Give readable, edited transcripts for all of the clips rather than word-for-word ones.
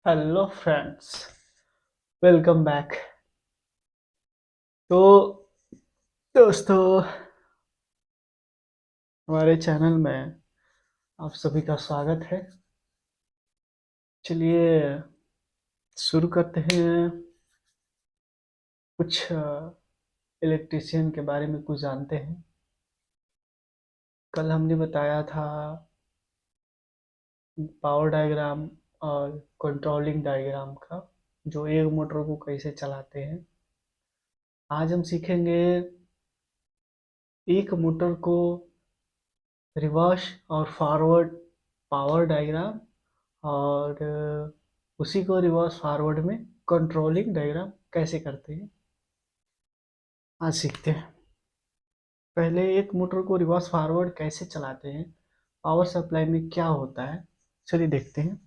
Hello friends, welcome back. तो दोस्तों, हमारे चैनल में आप सभी का स्वागत है। चलिए शुरू करते हैं। कुछ इलेक्ट्रिशियन के बारे में कुछ जानते हैं। कल हमने बताया था पावर डायग्राम और कंट्रोलिंग डायग्राम का, जो एक मोटर को कैसे चलाते हैं। आज हम सीखेंगे एक मोटर को रिवर्स और फॉरवर्ड पावर डायग्राम, और उसी को रिवर्स फॉरवर्ड में कंट्रोलिंग डायग्राम कैसे करते हैं, आज सीखते हैं। पहले एक मोटर को रिवर्स फॉरवर्ड कैसे चलाते हैं, पावर सप्लाई में क्या होता है, चलिए देखते हैं।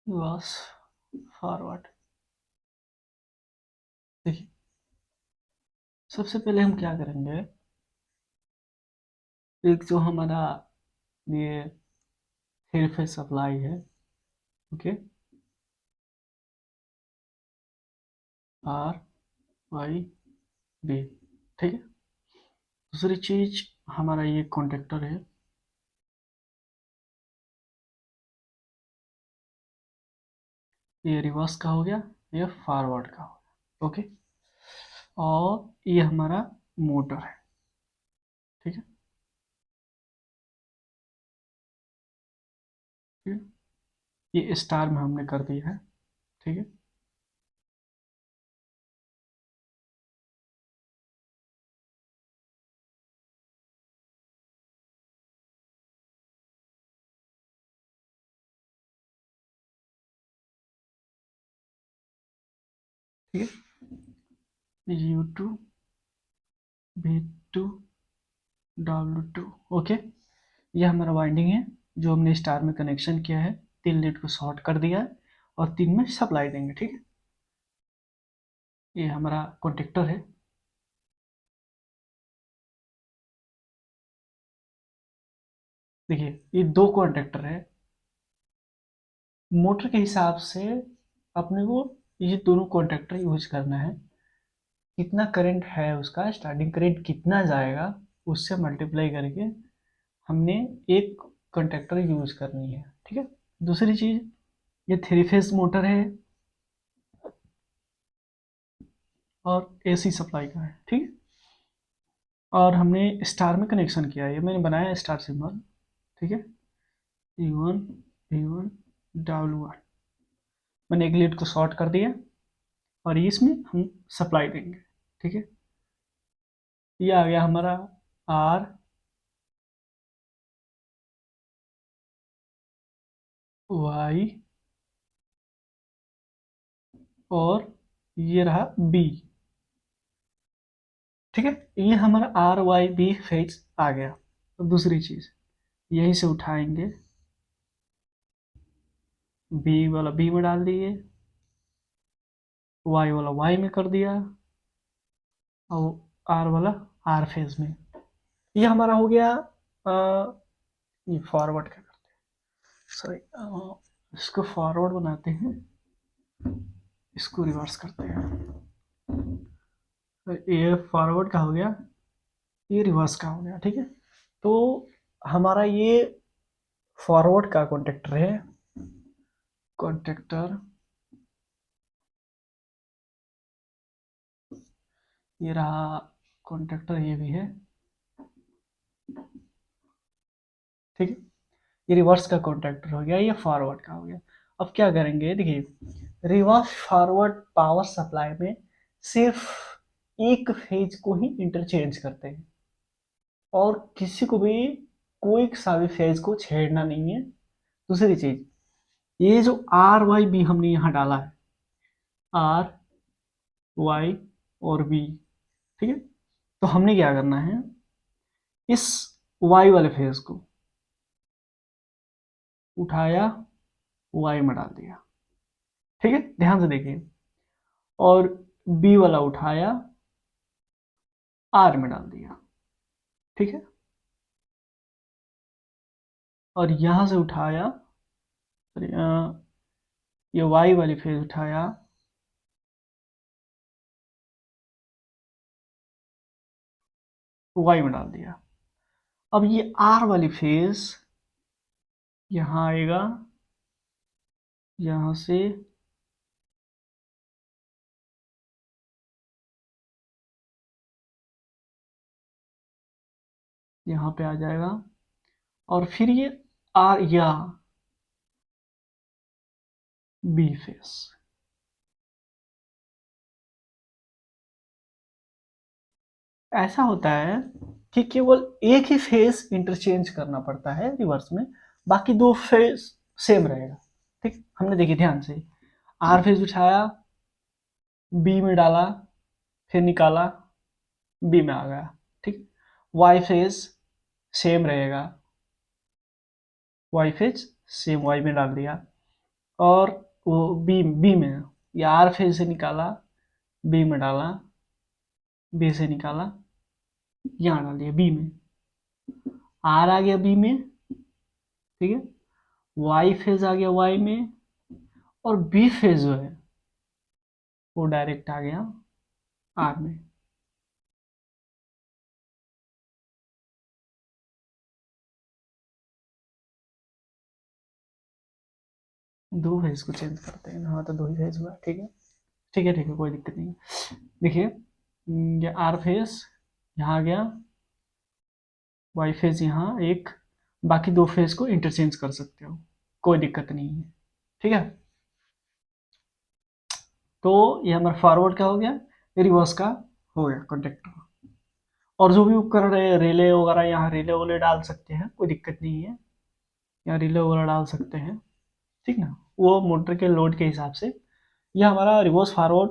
रिवर्स फॉरवर्ड, देखिए सबसे पहले हम क्या करेंगे। एक जो हमारा ये थ्री फेज सप्लाई है, ओके, आर वाई बी, ठीक है। दूसरी चीज, हमारा ये कॉन्टेक्टर है, ये रिवर्स का हो गया, ये फॉरवर्ड का हो गया, ओके। और ये हमारा मोटर है, ठीक है, ठीक है। ये स्टार में हमने कर दिया है, ठीक है। ठीक है, U2 V2 W2, ओके। ये हमारा वाइंडिंग है जो हमने स्टार में कनेक्शन किया है। 3 लीड को शॉर्ट कर दिया है और 3 में सप्लाई देंगे, ठीक है। ये हमारा कॉन्टेक्टर है। देखिए ये दो कॉन्टेक्टर है। मोटर के हिसाब से अपने को ये दोनों कॉन्टेक्टर यूज करना है। कितना करंट है, उसका स्टार्टिंग करंट कितना जाएगा, उससे मल्टीप्लाई करके हमने एक कंडक्टर यूज करनी है, ठीक है। दूसरी चीज, ये थ्री फेज मोटर है और एसी सप्लाई का है, ठीक है। और हमने स्टार में कनेक्शन किया है, ये मैंने बनाया है स्टार सिंबल, ठीक है। E1 V1 W1, मैंने एक लीड को शॉर्ट कर दिया और इसमें हम सप्लाई देंगे, ठीक है। ये आ गया हमारा आर वाई, और ये रहा बी, ठीक है। ये हमारा आर वाई बी फेज आ गया। तो दूसरी चीज, यहीं से उठाएंगे, बी वाला बी में डाल दिए, वाई वाला वाई में कर दिया, और आर वाला आर फेज में। ये हमारा हो गया। ये फॉरवर्ड का करते हैं, सॉरी, इसको फॉरवर्ड बनाते हैं, इसको रिवर्स करते हैं। तो ये फॉरवर्ड का हो गया, ये रिवर्स का हो गया, ठीक है। तो हमारा ये फॉरवर्ड का कॉन्टेक्टर है, कॉन्टेक्टर, ये रहा कॉन्टेक्टर, ये भी है, ठीक है। ये रिवर्स का कॉन्टेक्टर हो गया, ये फॉरवर्ड का हो गया। अब क्या करेंगे, देखिए रिवर्स फॉरवर्ड पावर सप्लाई में सिर्फ एक फेज को ही इंटरचेंज करते हैं, और किसी को भी कोई सा भी फेज को छेड़ना नहीं है। दूसरी चीज, ये जो आर वाई बी हमने यहाँ डाला है, आर वाई और बी, ठीक है। तो हमने क्या करना है, इस वाई वाले फेज को उठाया, वाई में डाल दिया, ठीक है, ध्यान से देखिए। और बी वाला उठाया, आर में डाल दिया, ठीक है। और यहाँ से उठाया, ये वाई वाली फेज उठाया, वाई में डाल दिया। अब ये आर वाली फेज यहाँ आएगा, यहाँ से यहाँ पे आ जाएगा, और फिर ये आर या बी फेज। ऐसा होता है कि केवल एक ही फेज इंटरचेंज करना पड़ता है रिवर्स में, बाकी दो फेज सेम रहेगा। ठीक, हमने देखी ध्यान से, आर फेज उठाया, बी में डाला, फिर निकाला, बी में आ गया। ठीक, वाई फेज सेम रहेगा, वाई फेज सेम वाई में डाल दिया, और वो बी में, या आर फेज से निकाला, बी में डाला, बी से निकाला, यहाँ डाल दिया बी में, आर आ गया बी में। ठीक है, वाई फेज आ गया वाई में, और बी फेज जो है वो डायरेक्ट आ गया आर में। दो फेज को चेंज करते हैं, हाँ तो दो ही फेज हुआ। ठीक है, ठीक है, ठीक है, कोई दिक्कत नहीं। देखिए, ये आर फेज यहाँ आ गया, वाई फेज यहाँ एक, बाकी दो फेज को इंटरचेंज कर सकते हो, कोई दिक्कत नहीं है। ठीक है, तो ये हमारा फॉरवर्ड का हो गया, रिवर्स का हो गया कंडक्टर। और जो भी उपकरण है, रिले वगैरह, यहाँ रिले वगैरह डाल सकते हैं, कोई दिक्कत नहीं है, यहाँ रिले वगैरह डाल सकते हैं। ठीक ना, वो मोटर के लोड के हिसाब से। यह हमारा रिवर्स फॉरवर्ड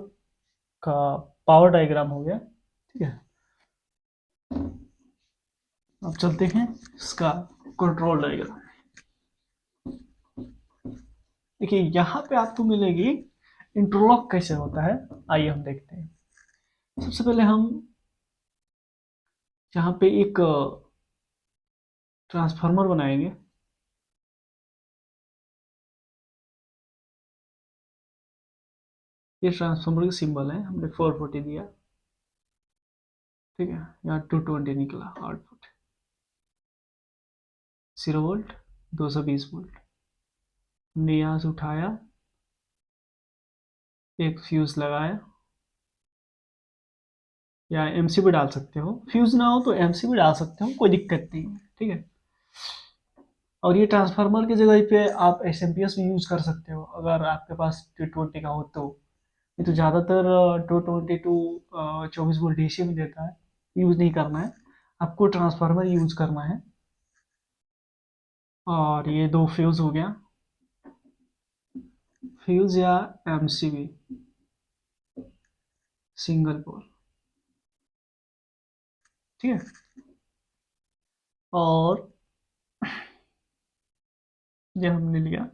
का पावर डायग्राम हो गया। ठीक है, अब चलते हैं इसका कंट्रोल डायग्राम। देखिए, यहाँ पे आपको मिलेगी इंटरलॉक कैसे होता है, आइए हम देखते हैं। सबसे पहले हम यहाँ पे एक ट्रांसफार्मर बनाएंगे। ये ट्रांसफार्मर की सिंबल है, हमने 440 दिया। ठीक है, यहाँ 220 निकला आउटपुट, 0 वोल्ट, 220 वोल्ट। हमने यहाँ से उठाया, एक फ्यूज लगाया, या एमसीबी डाल सकते हो, फ्यूज ना हो तो एमसीबी डाल सकते हो, कोई दिक्कत नहीं है। ठीक है, और ये ट्रांसफार्मर की जगह पे आप एसएमपीएस भी यूज कर सकते हो, अगर आपके पास 220 का हो तो। ये तो ज़्यादातर 220 टू 24 वोल्ट डीसी में देता है, यूज नहीं करना है, आपको ट्रांसफार्मर यूज करना है। और ये दो फ्यूज हो गया, फ्यूज या एमसीबी, सिंगल पोल। ठीक है, और ये हमने लिया,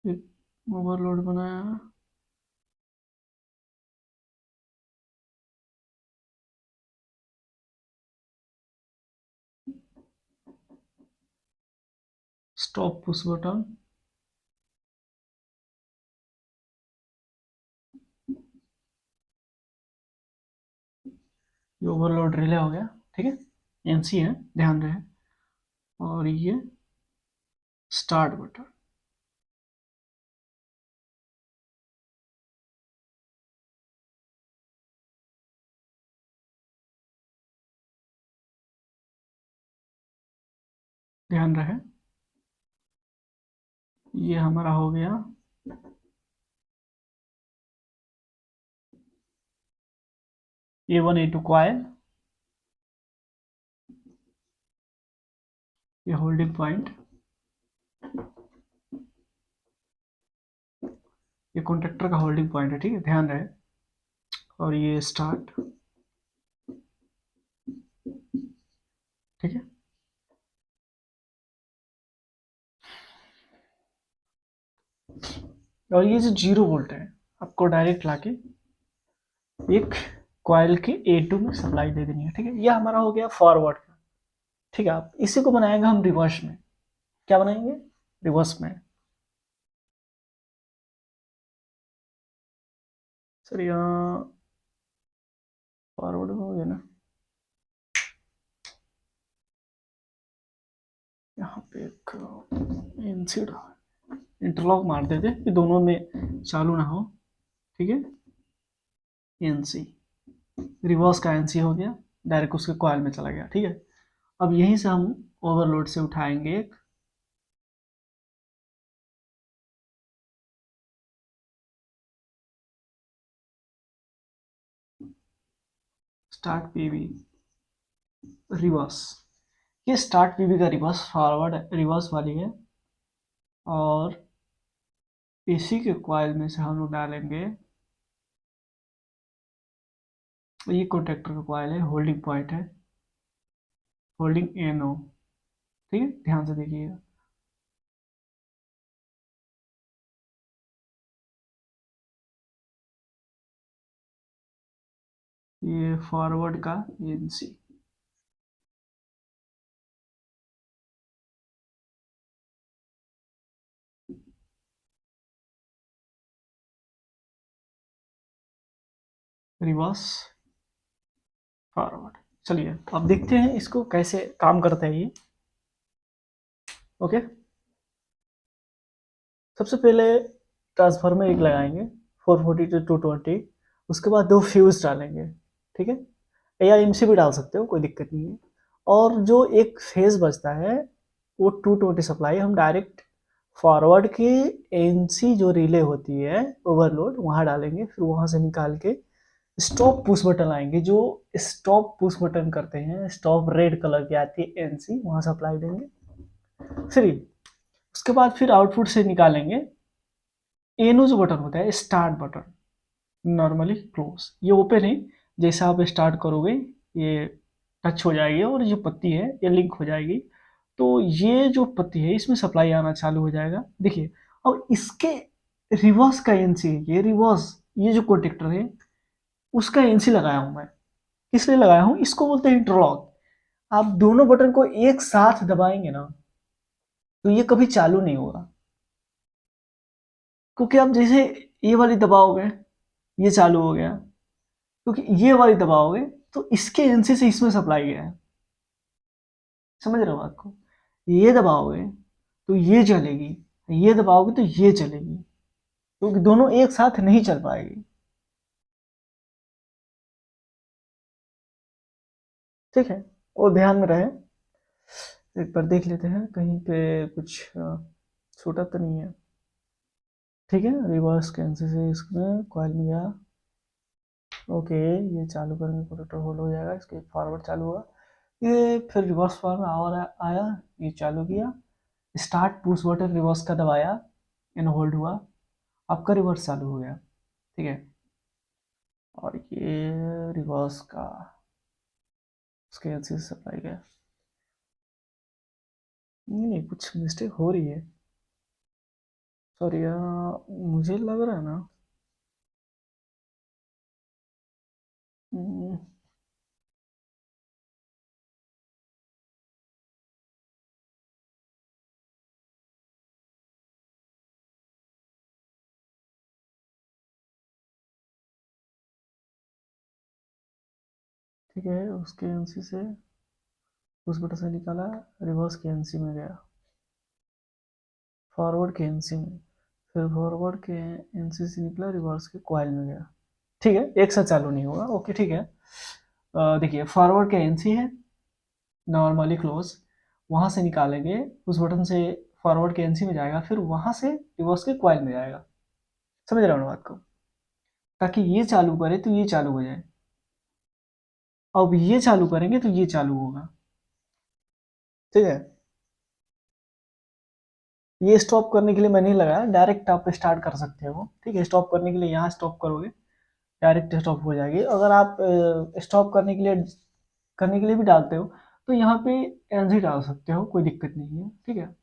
एक ओवरलोड बनाया, स्टॉप पुश बटन, ये ओवरलोड रिले हो गया। ठीक है, एनसी है, ध्यान रहे। और ये स्टार्ट बटन, ध्यान रहे। ये हमारा हो गया A1 A2 कॉयल, ये होल्डिंग पॉइंट, ये कॉन्ट्रेक्टर का होल्डिंग पॉइंट है। ठीक है, ध्यान रहे। और ये स्टार्ट। ठीक है, और ये जो 0 वोल्ट है, आपको डायरेक्ट लाके एक कॉयल के A2 में सप्लाई दे देनी है। ठीक है, ये हमारा हो गया फॉरवर्ड का। ठीक है, आप इसी को बनाएंगे हम रिवर्स में। क्या बनाएंगे? रिवर्स में। सर यहाँ फॉरवर्ड हो गया ना, यहाँ पे एक इंटरलॉक मार देते कि दोनों में चालू ना हो। ठीक है, एनसी, रिवर्स का एनसी हो गया, डायरेक्ट उसके कॉइल में चला गया। ठीक है, अब यहीं से हम ओवरलोड से उठाएंगे एक स्टार्ट पीवी रिवर्स। ये स्टार्ट पीवी का रिवर्स फॉरवर्ड रिवर्स वाली है, और इसी के कॉइल में से हम लोग डालेंगे, ये कॉन्टेक्टर का कॉइल है, होल्डिंग पॉइंट है, होल्डिंग एनओ। ठीक है, ध्यान से देखिएगा। ये फॉरवर्ड का एनसी, रिवर्स फॉरवर्ड। चलिए अब देखते हैं इसको कैसे काम करता है ये। ओके, सबसे पहले ट्रांसफार्मर एक लगाएंगे 440 टू 220, उसके बाद दो फ्यूज डालेंगे। ठीक है, या एमसी भी डाल सकते हो, कोई दिक्कत नहीं है। और जो एक फेज बचता है वो 220 सप्लाई हम डायरेक्ट फॉरवर्ड की एनसी जो रिले होती है ओवरलोड वहाँ डालेंगे, फिर वहाँ से निकाल के स्टॉप पुश बटन आएंगे, जो स्टॉप पुश बटन करते हैं, स्टॉप रेड कलर की आती है एनसी, वहाँ सप्लाई देंगे फ्री। उसके बाद फिर आउटपुट से निकालेंगे एनो जो बटन होता है स्टार्ट बटन, नॉर्मली क्लोज, ये ओपन है। जैसे आप स्टार्ट करोगे ये टच हो जाएगी और जो पत्ती है ये लिंक हो जाएगी, तो ये जो पत्ती है इसमें सप्लाई आना चालू हो जाएगा। देखिए, अब इसके रिवर्स का एनसी है, ये रिवर्स, ये जो कॉन्टेक्टर है उसका एनसी लगाया हूं मैं। किस लिए लगाया हूं? इसको बोलते हैं इंटरलॉक। आप दोनों बटन को एक साथ दबाएंगे ना तो ये कभी चालू नहीं होगा, क्योंकि आप जैसे ये वाली दबाओगे ये चालू हो गया, क्योंकि ये वाली दबाओगे तो इसके एनसी से इसमें सप्लाई गया है। समझ रहे हो बात को? ये दबाओगे तो ये चलेगी, ये दबाओगे तो ये चलेगी, क्योंकि दोनों एक साथ नहीं चल पाएगी। ठीक है, वो ध्यान में रहे। एक बार देख लेते हैं कहीं पे कुछ छूटा तो नहीं है। ठीक है, रिवर्स कैंसिल से इसमें कॉइल में गया। ओके, ये चालू करेंगे, प्रोटेक्टर होल्ड हो जाएगा, इसके फॉरवर्ड चालू हुआ, ये फिर रिवर्स फॉर्म और आया, ये चालू किया, स्टार्ट पुश बटन रिवर्स का दबाया, इन होल्ड हुआ, आपका रिवर्स चालू हो गया। ठीक है, और ये रिवर्स का उसके एलसी से सप्लाई गया। नहीं नहीं, कुछ मिस्टेक हो रही है, सॉरी, मुझे लग रहा है ना, हम्म, ठीक है, उसके एनसी से उस बटन से निकाला, रिवर्स के एनसी में गया, फॉरवर्ड के एनसी में, फिर फॉरवर्ड के एनसी से निकला, रिवर्स के कॉइल में गया। ठीक है, एक साथ चालू नहीं होगा। ओके ठीक है, देखिए फॉरवर्ड के एनसी है नॉर्मली क्लोज, वहां से निकालेंगे उस बटन से, फॉरवर्ड के एनसी में जाएगा, फिर वहां से रिवर्स के कॉइल में जाएगा। समझ रहे हो ना बात को? ताकि ये चालू करे तो ये चालू हो जाए, अब ये चालू करेंगे तो ये चालू होगा। ठीक है, ये स्टॉप करने के लिए मैं नहीं लगाया, डायरेक्ट आप स्टार्ट कर सकते हो। ठीक है, स्टॉप करने के लिए यहाँ स्टॉप करोगे डायरेक्ट स्टॉप हो जाएगी। अगर आप स्टॉप करने के लिए भी डालते हो तो यहाँ पे एनसी डाल सकते हो, कोई दिक्कत नहीं है। ठीक है,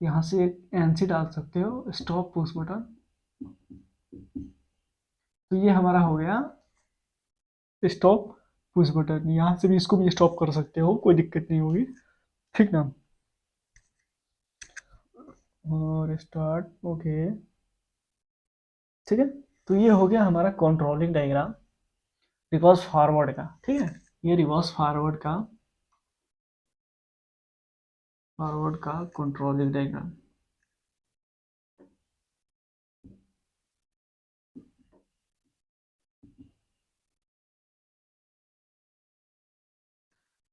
यहाँ से एक एनसी डाल सकते हो, स्टॉप पुश बटन। तो ये हमारा हो गया स्टॉप पुश बटन, यहाँ से भी इसको भी स्टॉप कर सकते हो, कोई दिक्कत नहीं होगी, ठीक ना। और स्टार्ट, ओके, ठीक है। तो ये हो गया हमारा कंट्रोलिंग डायग्राम रिवर्स फॉरवर्ड का, ठीक है। ये रिवर्स फॉरवर्ड का कंट्रोलिंग डायग्राम।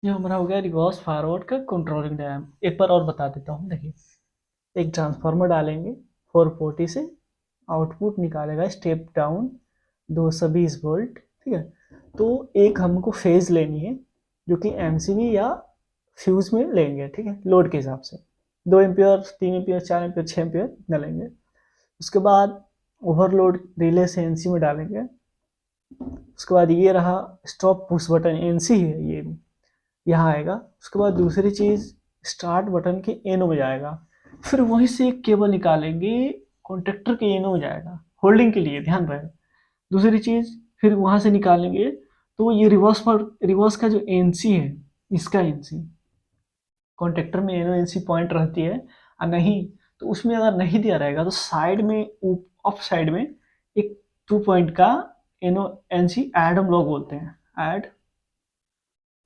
ये हमारा हो गया रिवर्स फॉरवर्ड का कंट्रोलिंग डायग्राम। एक बार और बता देता हूँ, देखिए, एक ट्रांसफार्मर डालेंगे 440 से, आउटपुट निकालेगा स्टेप डाउन 220 वोल्ट, ठीक है। तो एक हमको फेज लेनी है जो कि एमसीबी या फ्यूज में लेंगे, ठीक है, लोड के हिसाब से 2 एम्पियर, 3 एम्पियर, 4 एम्पियर, 6 एम्पियर इतना लेंगे। उसके बाद ओवरलोड रिले से एनसी में डालेंगे। उसके बाद ये रहा स्टॉप पुश बटन, एनसी है ये, यहाँ आएगा। उसके बाद दूसरी चीज़ स्टार्ट बटन के एनो में जाएगा। फिर वहीं से एक केबल निकालेंगे, कॉन्टेक्टर के एनो में जाएगा, होल्डिंग के लिए, ध्यान रहे। दूसरी चीज़ फिर वहाँ से निकालेंगे, तो ये रिवर्स का जो एनसी है, इसका एनसी, कॉन्टेक्टर में एनो एनसी पॉइंट रहती है, और नहीं तो उसमें अगर नहीं दिया रहेगा तो साइड में, अप साइड में एक 2 पॉइंट का एनो एनसी ऐड हम लोग बोलते हैं, ऐड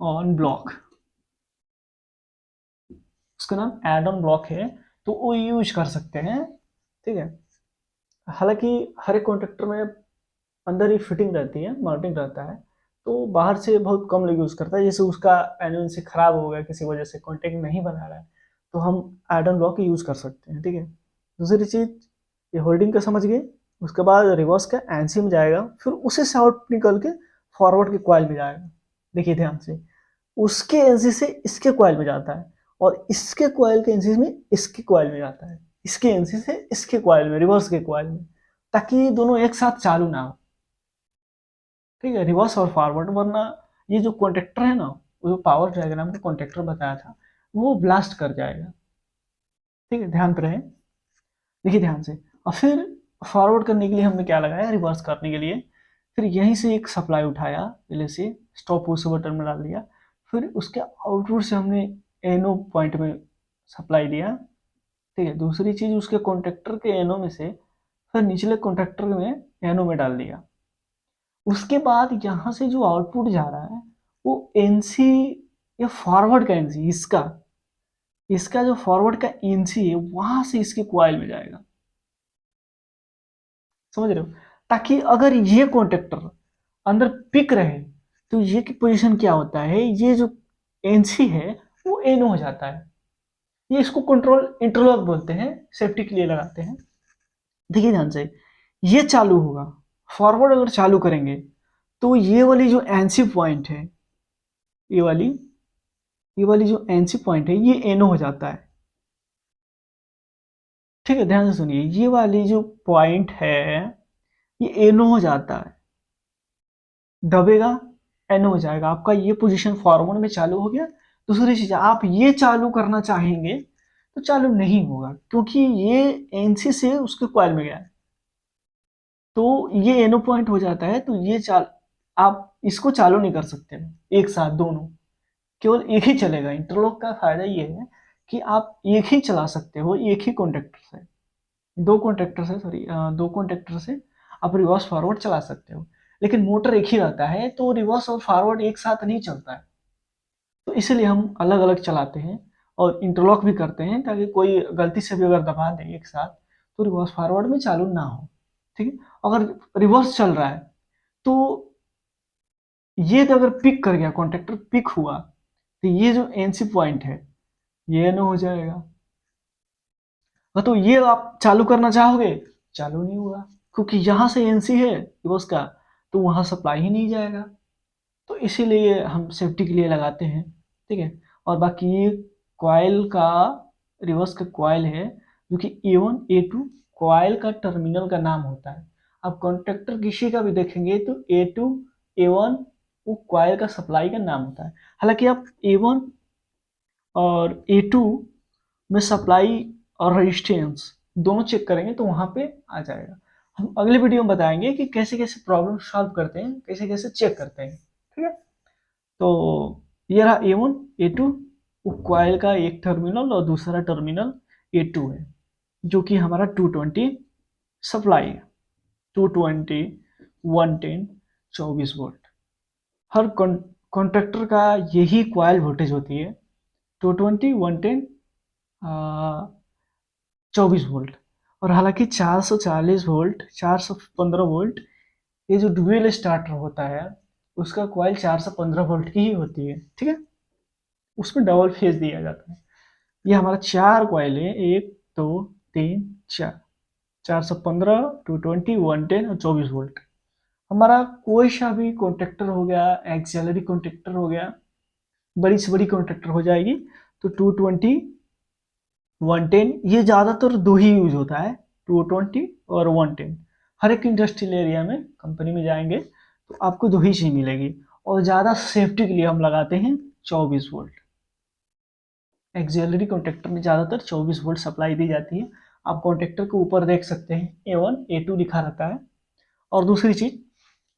ऑन ब्लॉक, उसका नाम ऐड ऑन ब्लॉक है, तो वो यूज कर सकते हैं, ठीक है। हालांकि हर एक कॉन्ट्रैक्टर में अंदर ही फिटिंग रहती है, माउंटिंग रहता है, तो बाहर से बहुत कम लोग यूज़ करता है। जैसे उसका एनुअल से ख़राब हो गया, किसी वजह से कॉन्टैक्ट नहीं बना रहा है, तो हम ऐड ऑन ब्लॉक यूज़ कर सकते हैं, ठीक है। दूसरी चीज़, ये होल्डिंग का समझ गए। उसके बाद रिवर्स का एनसी में जाएगा, फिर उसे से आउट निकल के फॉरवर्ड के कॉइल में जाएगा। देखिए ध्यान से, उसके एनसी से इसके कॉइल में जाता है, और इसके कॉइल के एनसी में इसके कॉइल में जाता है, इसके एनसी से इसके कॉइल में, रिवर्स के कॉइल में, ताकि दोनों एक साथ चालू ना हो, ठीक है, रिवर्स और फॉरवर्ड। वरना ये जो कॉन्ट्रैक्टर है ना, वो जो पावर डायग्राम का कॉन्ट्रैक्टर बताया था, वो ब्लास्ट कर जाएगा, ठीक है, ध्यान पे रहे। देखिए ध्यान से, और फिर फॉरवर्ड करने के लिए हमने क्या लगाया, रिवर्स करने के लिए फिर यहीं से एक सप्लाई उठाया, पहले से स्टॉप उस बटन में डाल दिया, फिर उसके आउटपुट से हमने एनो पॉइंट में सप्लाई दिया, ठीक है। दूसरी चीज, उसके कॉन्ट्रैक्टर के एनो में से फिर निचले कॉन्ट्रैक्टर में एनो में डाल दिया। उसके बाद यहाँ से जो आउटपुट जा रहा है वो एनसी या फॉरवर्ड का एनसी, इसका इसका जो फॉरवर्ड का एनसी है वहां से इसके क्वाइल में जाएगा, समझ रहे हो। ताकि अगर ये कॉन्ट्रैक्टर अंदर पिक रहे, तो ये की पोजीशन क्या होता है, ये जो एनसी है वो एनो हो जाता है। ये इसको कंट्रोल इंटरलॉक बोलते हैं, सेफ्टी के लिए लगाते हैं। देखिए ध्यान से, ये चालू होगा, फॉरवर्ड अगर चालू करेंगे तो ये वाली जो एनसी पॉइंट है, ये वाली ये वाली जो एनसी पॉइंट है ये एनो हो जाता है, ठीक है। ध्यान से सुनिए, ये वाली जो पॉइंट है ये एनो हो जाता है, दबेगा, एनो हो जाएगा, आपका ये पोजीशन फॉरवर्ड में चालू हो गया। दूसरी चीज, आप ये चालू करना चाहेंगे तो चालू नहीं होगा, क्योंकि ये एनसी से उसके कॉइल में गया है, तो ये एनो पॉइंट हो जाता है, तो ये आप इसको चालू नहीं कर सकते एक साथ दोनों, केवल एक ही चलेगा। इंटरलॉक का फायदा ये है कि आप एक ही चला सकते हो, एक ही कॉन्ट्रैक्टर से, दो कॉन्ट्रैक्टर से आप रिवर्स फॉरवर्ड चला सकते हो। लेकिन मोटर एक ही रहता है, तो रिवर्स और फॉरवर्ड एक साथ नहीं चलता है, तो इसलिए हम अलग अलग चलाते हैं और इंटरलॉक भी करते हैं, ताकि कोई गलती से भी अगर दबा दे एक साथ तो रिवर्स फॉरवर्ड में चालू ना हो, ठीक है। अगर रिवर्स चल रहा है तो ये तो अगर पिक कर गया, कॉन्ट्रैक्टर पिक हुआ, तो ये जो एनसी पॉइंट है ये नो हो जाएगा। हाँ, तो ये आप चालू करना चाहोगे, चालू नहीं होगा, क्योंकि यहाँ से एनसी है रिवर्स का, तो वहाँ सप्लाई ही नहीं जाएगा। तो इसीलिए हम सेफ्टी के लिए लगाते हैं, ठीक है। और बाकी ये कॉइल का, रिवर्स का कॉइल है जो कि A1 A2 कॉइल का टर्मिनल का नाम होता है। आप कॉन्ट्रैक्टर किसी का भी देखेंगे तो A2 A1 वो कॉइल का सप्लाई का नाम होता है। हालांकि आप A1 और A2 में सप्लाई और रेजिस्टेंस दोनों चेक करेंगे तो वहां पे आ जाएगा। हम अगले वीडियो में बताएंगे कि कैसे कैसे प्रॉब्लम सॉल्व करते हैं, कैसे कैसे चेक करते हैं, ठीक है। तो ये रहा A1 A2, कॉइल का एक टर्मिनल और दूसरा टर्मिनल A2 है, जो कि हमारा 220 सप्लाई है। 220 110 24 वोल्ट। हर कॉन्ट्रैक्टर का यही कॉइल वोल्टेज होती है, 220 110 24 वोल्ट। और हालांकि 440 वोल्ट 415 वोल्ट, ये जो डुअल स्टार्टर होता है उसका कॉइल 415 वोल्ट की ही होती है, ठीक है। उसमें डबल फेज दिया जाता है। ये हमारा चार कॉइल है, 1 2 3 4, 415 220 110 और 24 वोल्ट। हमारा कोई सा भी कॉन्ट्रैक्टर हो गया, एक्सिलरी कॉन्ट्रैक्टर हो गया, बड़ी से बड़ी कॉन्ट्रैक्टर हो जाएगी, तो 220 110, ये ज़्यादातर दो ही यूज होता है, 220 और 110। हर एक इंडस्ट्रियल एरिया में, कंपनी में जाएंगे तो आपको दो ही चीज मिलेगी। और ज़्यादा सेफ्टी के लिए हम लगाते हैं 24 वोल्ट। एक्सिलरी कॉन्ट्रैक्टर में ज़्यादातर 24 वोल्ट सप्लाई दी जाती है। आप कॉन्ट्रैक्टर के ऊपर देख सकते हैं A1 A2 लिखा रहता है। और दूसरी चीज,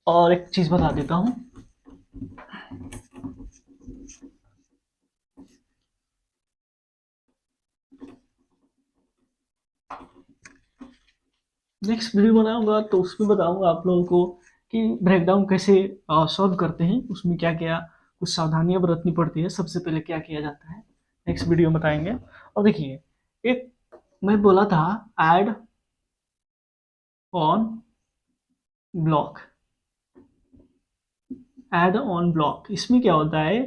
और एक चीज बता देता हूँ, नेक्स्ट वीडियो बनाऊंगा तो उसमें बताऊंगा आप लोगों को कि ब्रेकडाउन कैसे सॉल्व करते हैं, उसमें क्या क्या कुछ सावधानियां बरतनी पड़ती है, सबसे पहले क्या किया जाता है, नेक्स्ट वीडियो में बताएंगे। और देखिए, एक मैं बोला था add on block, add on block, इसमें क्या होता है,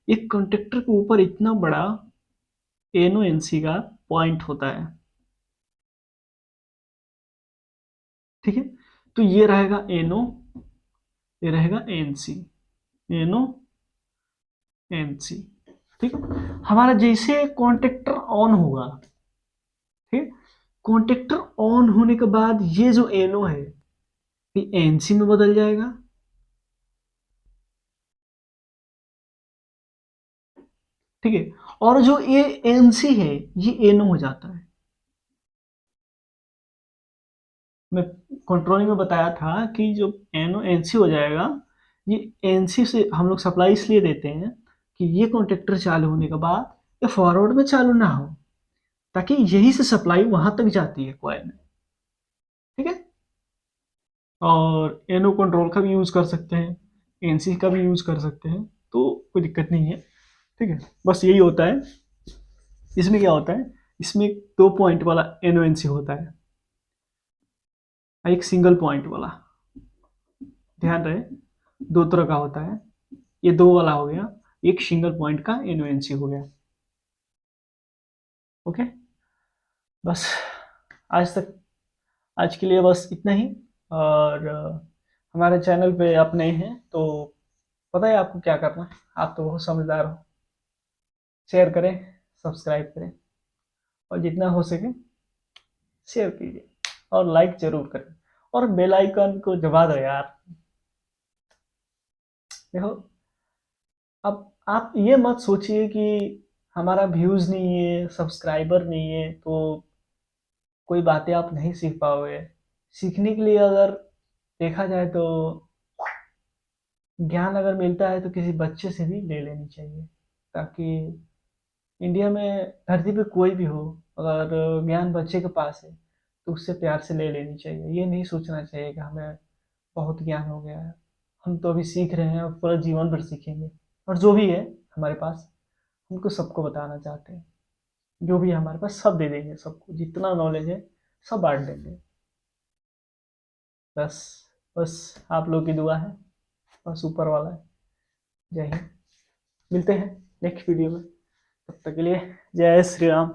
एक कंडक्टर के ऊपर इतना बड़ा NONC का पॉइंट होता है, ठीक है। तो ये रहेगा NO, ये रहेगा NC, NONC, ठीक है। हमारा जैसे कॉन्टेक्टर ऑन होगा, ठीक, कॉन्टेक्टर ऑन होने के बाद ये जो NO है ये NC में बदल जाएगा, ठीक है। और जो ये NC है ये NO हो जाता है। मैं कंट्रोलिंग में बताया था कि जो NO NC हो जाएगा, ये NC से हम लोग सप्लाई इसलिए देते हैं कि ये कॉन्टेक्टर चालू होने के बाद ये फॉरवर्ड में चालू ना हो, ताकि यही से सप्लाई वहां तक जाती है कॉइल में, ठीक है। और NO कंट्रोल का भी यूज कर सकते हैं, NC का भी यूज कर सकते हैं, तो कोई दिक्कत नहीं है, ठीक है। बस यही होता है। इसमें क्या होता है, इसमें एक 2 पॉइंट वाला NONC होता है, एक सिंगल पॉइंट वाला, ध्यान रहे, दो तरह का होता है। ये दो वाला हो गया, एक सिंगल पॉइंट का NONC हो गया, ओके। बस आज तक, आज के लिए बस इतना ही। और हमारे चैनल पे आप नए हैं तो पता है आपको क्या करना है, आप तो बहुत समझदार हो। शेयर करें, सब्सक्राइब करें, और जितना हो सके शेयर कीजिए, और लाइक जरूर करें, और बेल आइकन को दबा दो यार। देखो, अब आप ये मत सोचिए कि हमारा व्यूज नहीं है, सब्सक्राइबर नहीं है तो कोई बातें आप नहीं सीख पाओगे। सीखने के लिए अगर देखा जाए तो ज्ञान अगर मिलता है तो किसी बच्चे से भी ले लेनी चाहिए, ताकि इंडिया में धरती पे कोई भी हो, अगर ज्ञान बच्चे के पास है तो उससे प्यार से ले लेनी चाहिए। ये नहीं सोचना चाहिए कि हमें बहुत ज्ञान हो गया है, हम तो अभी सीख रहे हैं और पूरा जीवन भर सीखेंगे। और जो भी है हमारे पास, हमको सबको बताना चाहते हैं, जो भी है हमारे पास सब दे देंगे, सबको जितना नॉलेज है सब बांट देंगे। बस, बस आप लोग की दुआ है, बस ऊपर वाला है। जय हिंद, मिलते हैं नेक्स्ट वीडियो में, तब तक के लिए जय श्री राम।